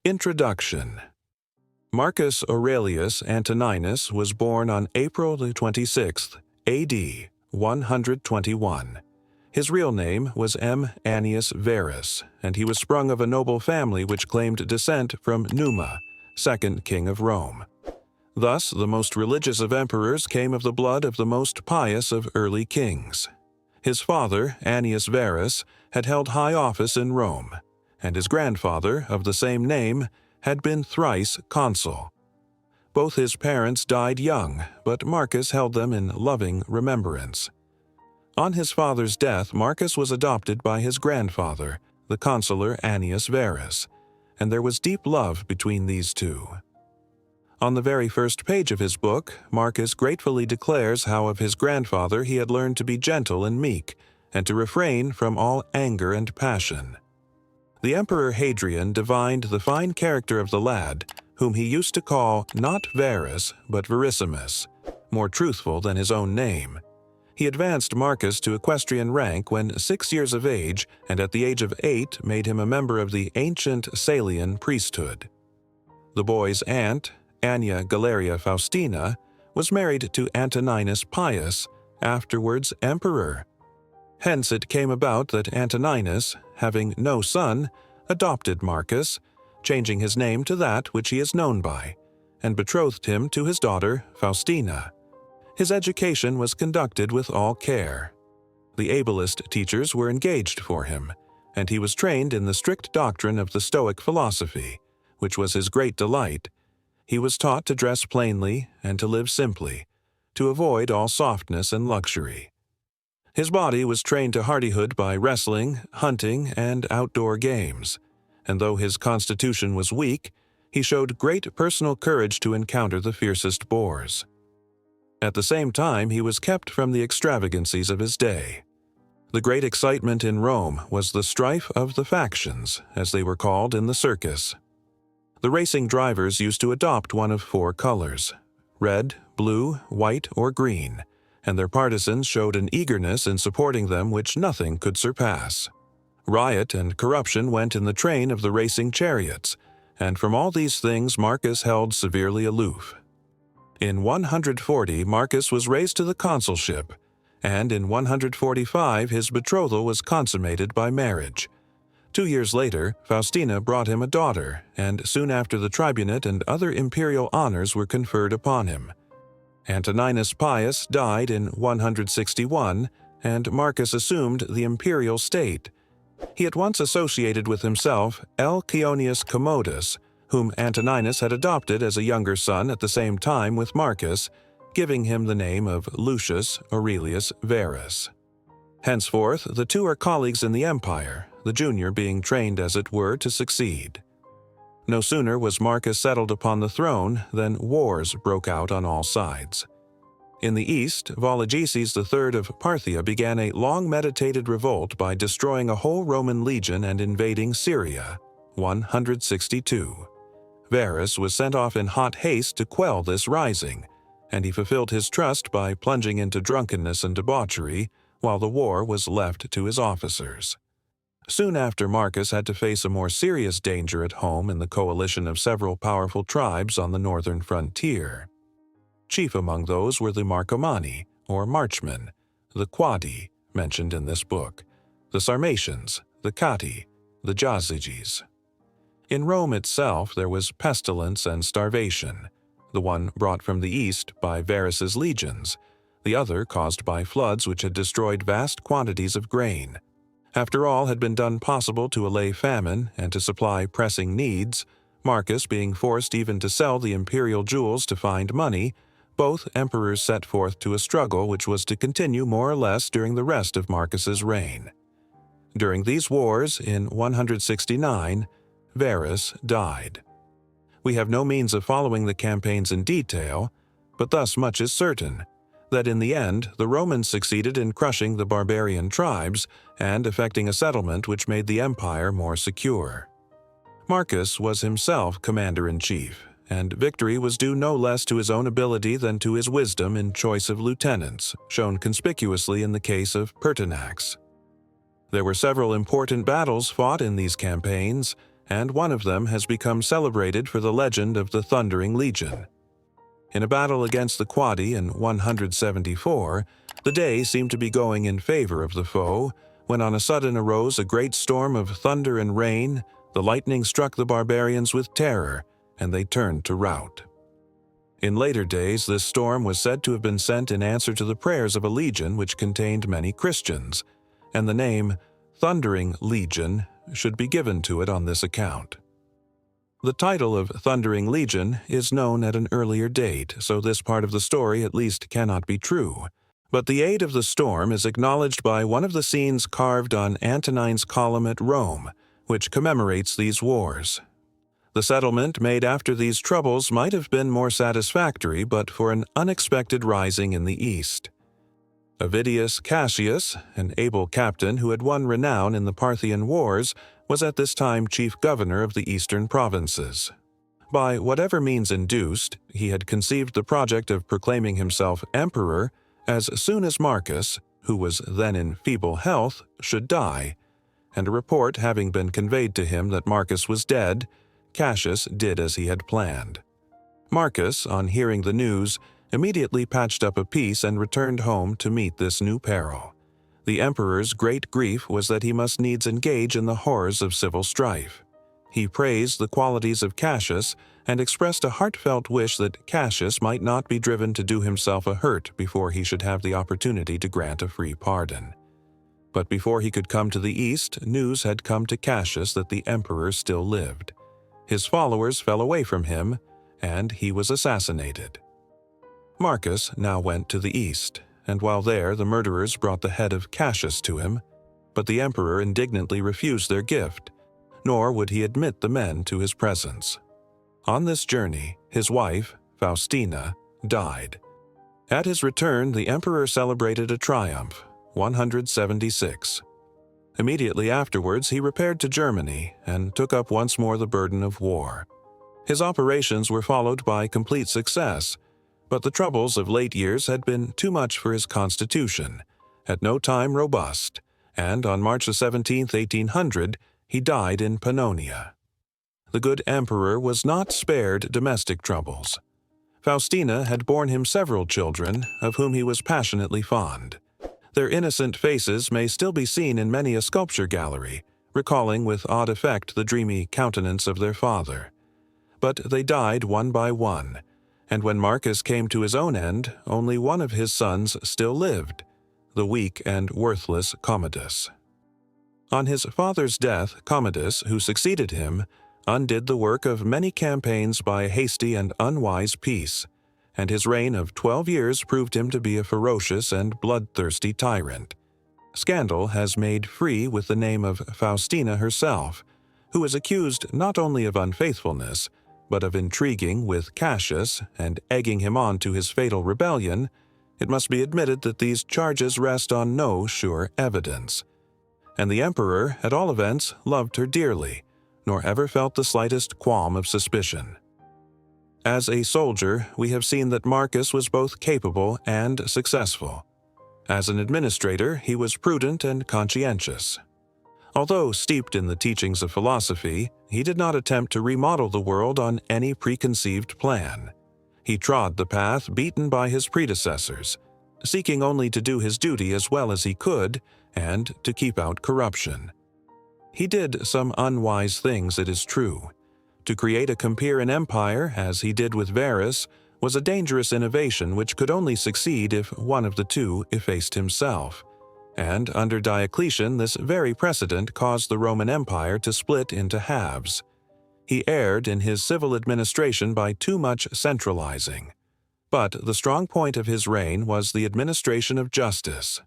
Introduction. Marcus Aurelius Antoninus was born on April 26, AD 121. His real name was M. Annius Verus, and he was sprung of a noble family which claimed descent from Numa, second king of Rome. Thus, the most religious of emperors came of the blood of the most pious of early kings. His father, Annius Verus, had held high office in Rome, and his grandfather, of the same name, had been thrice consul. Both his parents died young, but Marcus held them in loving remembrance. On his father's death, Marcus was adopted by his grandfather, the consular Annius Verus, and there was deep love between these two. On the very first page of his book, Marcus gratefully declares how of his grandfather he had learned to be gentle and meek, and to refrain from all anger and passion. The Emperor Hadrian divined the fine character of the lad, whom he used to call not Verus, but Verissimus, more truthful than his own name. He advanced Marcus to equestrian rank when 6 years of age, and at the age of 8 made him a member of the ancient Salian priesthood. The boy's aunt, Annia Galeria Faustina, was married to Antoninus Pius, afterwards emperor. Hence it came about that Antoninus, having no son, adopted Marcus, changing his name to that which he is known by, and betrothed him to his daughter Faustina. His education was conducted with all care. The ablest teachers were engaged for him, and he was trained in the strict doctrine of the Stoic philosophy, which was his great delight. He was taught to dress plainly and to live simply, to avoid all softness and luxury. His body was trained to hardihood by wrestling, hunting, and outdoor games, and though his constitution was weak, he showed great personal courage to encounter the fiercest boars. At the same time, he was kept from the extravagancies of his day. The great excitement in Rome was the strife of the factions, as they were called in the circus. The racing drivers used to adopt one of 4 colors: red, blue, white, or green, and their partisans showed an eagerness in supporting them which nothing could surpass. Riot and corruption went in the train of the racing chariots, and from all these things Marcus held severely aloof. In 140, Marcus was raised to the consulship, and in 145 his betrothal was consummated by marriage. 2 years later, Faustina brought him a daughter, and soon after the tribunate and other imperial honors were conferred upon him. Antoninus Pius died in 161, and Marcus assumed the imperial state. He at once associated with himself L. Cionius Commodus, whom Antoninus had adopted as a younger son at the same time with Marcus, giving him the name of Lucius Aurelius Verus. Henceforth, the two are colleagues in the empire, the junior being trained as it were to succeed. No sooner was Marcus settled upon the throne than wars broke out on all sides. In the east, Vologeses III of Parthia began a long-meditated revolt by destroying a whole Roman legion and invading Syria, 162. Verus was sent off in hot haste to quell this rising, and he fulfilled his trust by plunging into drunkenness and debauchery, while the war was left to his officers. Soon after, Marcus had to face a more serious danger at home in the coalition of several powerful tribes on the northern frontier. Chief among those were the Marcomanni, or Marchmen, the Quadi, mentioned in this book, the Sarmatians, the Catti, the Jazyges. In Rome itself there was pestilence and starvation, the one brought from the east by Verus's legions, the other caused by floods which had destroyed vast quantities of grain. After all had been done possible to allay famine and to supply pressing needs, Marcus being forced even to sell the imperial jewels to find money, both emperors set forth to a struggle which was to continue more or less during the rest of Marcus's reign. During these wars, in 169, Verus died. We have no means of following the campaigns in detail, but thus much is certain, that in the end the Romans succeeded in crushing the barbarian tribes and effecting a settlement which made the empire more secure. Marcus was himself commander-in-chief, and victory was due no less to his own ability than to his wisdom in choice of lieutenants, shown conspicuously in the case of Pertinax. There were several important battles fought in these campaigns, and one of them has become celebrated for the legend of the Thundering Legion. In a battle against the Quadi in 174, the day seemed to be going in favor of the foe, when on a sudden arose a great storm of thunder and rain. The lightning struck the barbarians with terror, and they turned to rout. In later days, this storm was said to have been sent in answer to the prayers of a legion which contained many Christians, and the name Thundering Legion should be given to it on this account. The title of Thundering Legion is known at an earlier date, so this part of the story at least cannot be true. But the aid of the storm is acknowledged by one of the scenes carved on Antonine's column at Rome, which commemorates these wars. The settlement made after these troubles might have been more satisfactory but for an unexpected rising in the east. Avidius Cassius, an able captain who had won renown in the Parthian Wars, was at this time chief governor of the eastern provinces. By whatever means induced, he had conceived the project of proclaiming himself emperor as soon as Marcus, who was then in feeble health, should die, and a report having been conveyed to him that Marcus was dead, Cassius did as he had planned. Marcus, on hearing the news, immediately patched up a peace and returned home to meet this new peril. The emperor's great grief was that he must needs engage in the horrors of civil strife. He praised the qualities of Cassius and expressed a heartfelt wish that Cassius might not be driven to do himself a hurt before he should have the opportunity to grant a free pardon. But before he could come to the east, news had come to Cassius that the emperor still lived. His followers fell away from him, and he was assassinated. Marcus now went to the east, and while there the murderers brought the head of Cassius to him, but the emperor indignantly refused their gift, nor would he admit the men to his presence. On this journey, his wife, Faustina, died. At his return, the emperor celebrated a triumph, 176. Immediately afterwards, he repaired to Germany and took up once more the burden of war. His operations were followed by complete success, but the troubles of late years had been too much for his constitution, at no time robust, and on March 17, 1800, he died in Pannonia. The good emperor was not spared domestic troubles. Faustina had borne him several children, of whom he was passionately fond. Their innocent faces may still be seen in many a sculpture gallery, recalling with odd effect the dreamy countenance of their father. But they died one by one, and when Marcus came to his own end, only one of his sons still lived, the weak and worthless Commodus. On his father's death, Commodus, who succeeded him, undid the work of many campaigns by a hasty and unwise peace, and his reign of 12 years proved him to be a ferocious and bloodthirsty tyrant. Scandal has made free with the name of Faustina herself, who is accused not only of unfaithfulness, but of intriguing with Cassius and egging him on to his fatal rebellion. It must be admitted that these charges rest on no sure evidence. And the emperor, at all events, loved her dearly, nor ever felt the slightest qualm of suspicion. As a soldier, we have seen that Marcus was both capable and successful. As an administrator, he was prudent and conscientious. Although steeped in the teachings of philosophy, he did not attempt to remodel the world on any preconceived plan. He trod the path beaten by his predecessors, seeking only to do his duty as well as he could and to keep out corruption. He did some unwise things, it is true. To create a compeer empire, as he did with Verus, was a dangerous innovation which could only succeed if one of the two effaced himself. And under Diocletian, this very precedent caused the Roman Empire to split into halves. He erred in his civil administration by too much centralizing. But the strong point of his reign was the administration of justice.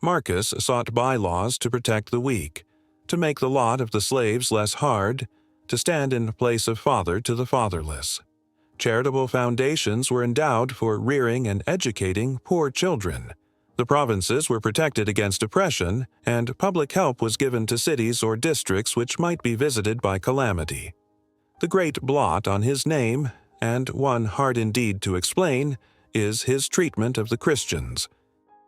Marcus sought bylaws to protect the weak, to make the lot of the slaves less hard, to stand in place of father to the fatherless. Charitable foundations were endowed for rearing and educating poor children. The provinces were protected against oppression, and public help was given to cities or districts which might be visited by calamity. The great blot on his name, and one hard indeed to explain, is his treatment of the Christians.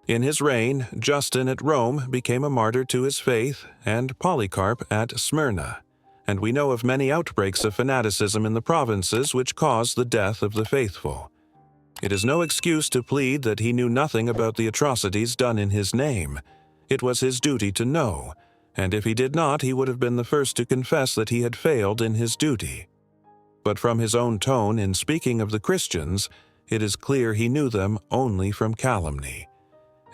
In his reign, Justin at Rome became a martyr to his faith, and Polycarp at Smyrna, and we know of many outbreaks of fanaticism in the provinces which caused the death of the faithful. It is no excuse to plead that he knew nothing about the atrocities done in his name. It was his duty to know, and if he did not, he would have been the first to confess that he had failed in his duty. But from his own tone in speaking of the Christians, it is clear he knew them only from calumny,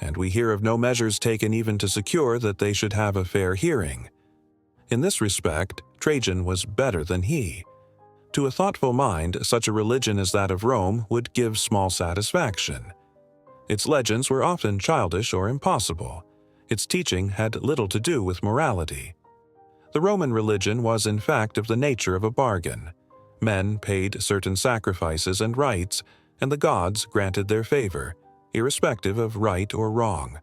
and we hear of no measures taken even to secure that they should have a fair hearing. In this respect, Trajan was better than he. To a thoughtful mind, such a religion as that of Rome would give small satisfaction. Its legends were often childish or impossible. Its teaching had little to do with morality. The Roman religion was in fact of the nature of a bargain. Men paid certain sacrifices and rites, and the gods granted their favor, irrespective of right or wrong.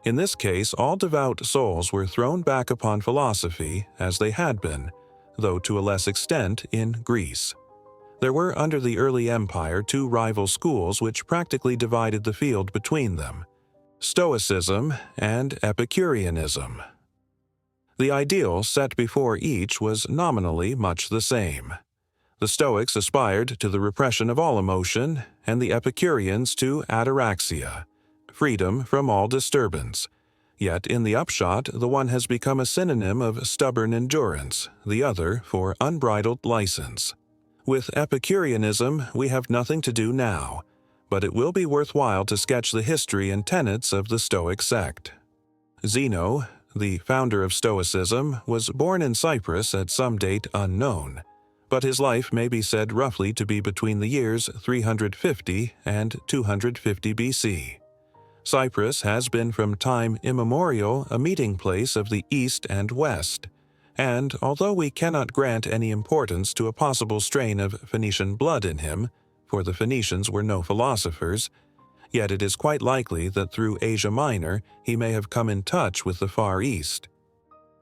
In this case, all devout souls were thrown back upon philosophy as they had been, though to a less extent in Greece. There were under the early empire two rival schools which practically divided the field between them: Stoicism and Epicureanism. The ideal set before each was nominally much the same. The Stoics aspired to the repression of all emotion, and the Epicureans to ataraxia, freedom from all disturbance. Yet in the upshot, the one has become a synonym of stubborn endurance, the other for unbridled license. With Epicureanism, we have nothing to do now, but it will be worthwhile to sketch the history and tenets of the Stoic sect. Zeno, the founder of Stoicism, was born in Cyprus at some date unknown, but his life may be said roughly to be between the years 350 and 250 BC. Cyprus has been from time immemorial a meeting place of the East and West, and although we cannot grant any importance to a possible strain of Phoenician blood in him, for the Phoenicians were no philosophers, yet it is quite likely that through Asia Minor he may have come in touch with the Far East.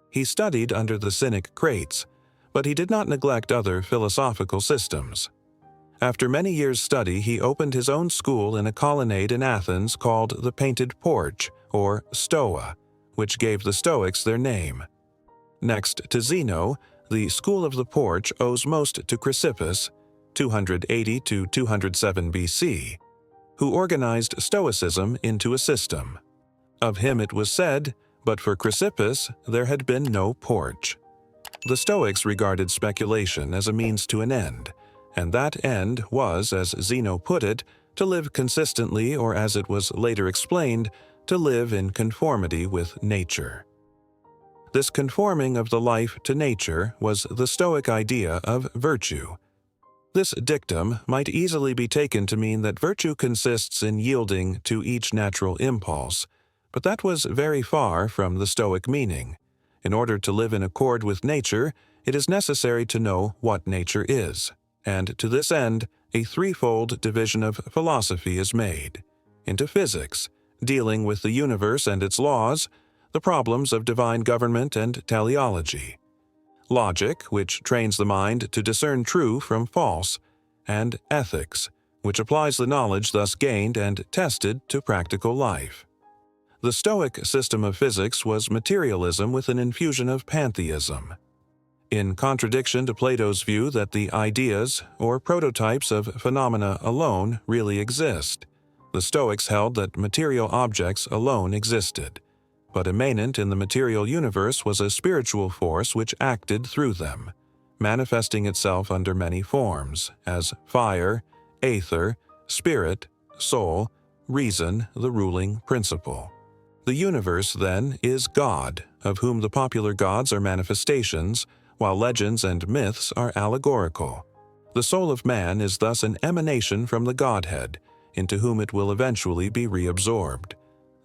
He studied under the Cynic Crates, but he did not neglect other philosophical systems. After many years' study, he opened his own school in a colonnade in Athens called the Painted Porch, or Stoa, which gave the Stoics their name. Next to Zeno, the School of the Porch owes most to Chrysippus, 280 to 207 BC, who organized Stoicism into a system. Of him it was said, but for Chrysippus there had been no porch. The Stoics regarded speculation as a means to an end, and that end was, as Zeno put it, to live consistently, or as it was later explained, to live in conformity with nature. This conforming of the life to nature was the Stoic idea of virtue. This dictum might easily be taken to mean that virtue consists in yielding to each natural impulse, but that was very far from the Stoic meaning. In order to live in accord with nature, it is necessary to know what nature is, and to this end, a threefold division of philosophy is made: into physics, dealing with the universe and its laws, the problems of divine government and teleology; logic, which trains the mind to discern true from false; and ethics, which applies the knowledge thus gained and tested to practical life. The Stoic system of physics was materialism with an infusion of pantheism. In contradiction to Plato's view that the ideas, or prototypes of phenomena alone, really exist, the Stoics held that material objects alone existed, but immanent in the material universe was a spiritual force which acted through them, manifesting itself under many forms, as fire, aether, spirit, soul, reason, the ruling principle. The universe, then, is God, of whom the popular gods are manifestations, while legends and myths are allegorical. The soul of man is thus an emanation from the Godhead, into whom it will eventually be reabsorbed.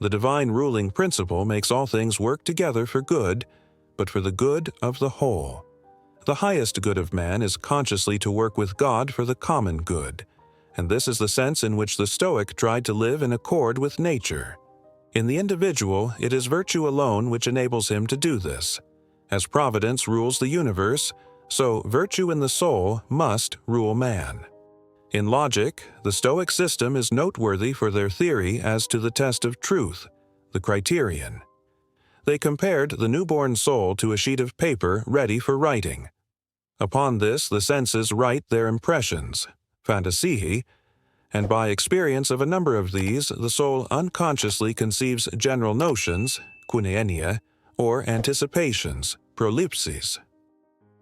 The divine ruling principle makes all things work together for good, but for the good of the whole. The highest good of man is consciously to work with God for the common good, and this is the sense in which the Stoic tried to live in accord with nature. In the individual, it is virtue alone which enables him to do this. As providence rules the universe, so virtue in the soul must rule man. In logic, the Stoic system is noteworthy for their theory as to the test of truth, the criterion. They compared the newborn soul to a sheet of paper ready for writing. Upon this the senses write their impressions, phantasiae, and by experience of a number of these, the soul unconsciously conceives general notions, kuneenia, or anticipations, prolepsis.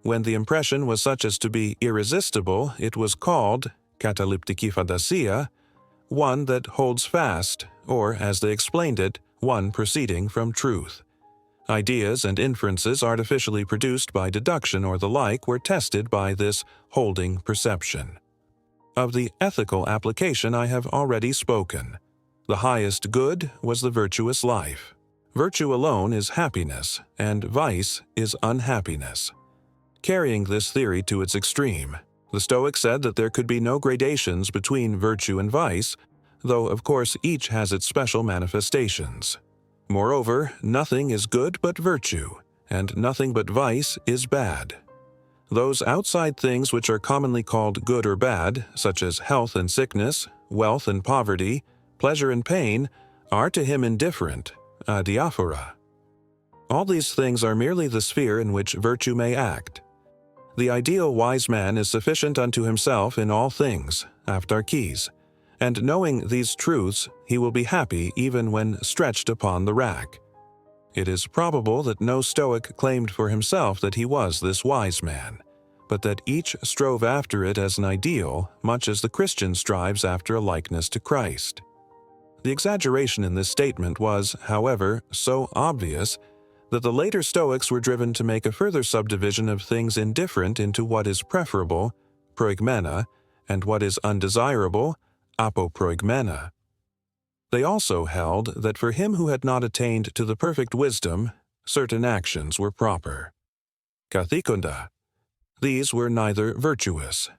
When the impression was such as to be irresistible, it was called, katalyptiki phantasia, one that holds fast, or, as they explained it, one proceeding from truth. Ideas and inferences artificially produced by deduction or the like were tested by this holding perception. Of the ethical application I have already spoken. The highest good was the virtuous life. Virtue alone is happiness, and vice is unhappiness. Carrying this theory to its extreme, the Stoics said that there could be no gradations between virtue and vice, though of course each has its special manifestations. Moreover, nothing is good but virtue, and nothing but vice is bad. Those outside things which are commonly called good or bad, such as health and sickness, wealth and poverty, pleasure and pain, are to him indifferent, adiaphora. All these things are merely the sphere in which virtue may act. The ideal wise man is sufficient unto himself in all things, aptarches, and knowing these truths, he will be happy even when stretched upon the rack. It is probable that no Stoic claimed for himself that he was this wise man, but that each strove after it as an ideal, much as the Christian strives after a likeness to Christ. The exaggeration in this statement was, however, so obvious that the later Stoics were driven to make a further subdivision of things indifferent into what is preferable, proigmena, and what is undesirable, apoproigmena. They also held that for him who had not attained to the perfect wisdom, certain actions were proper. Kathikunda. These were neither virtuous,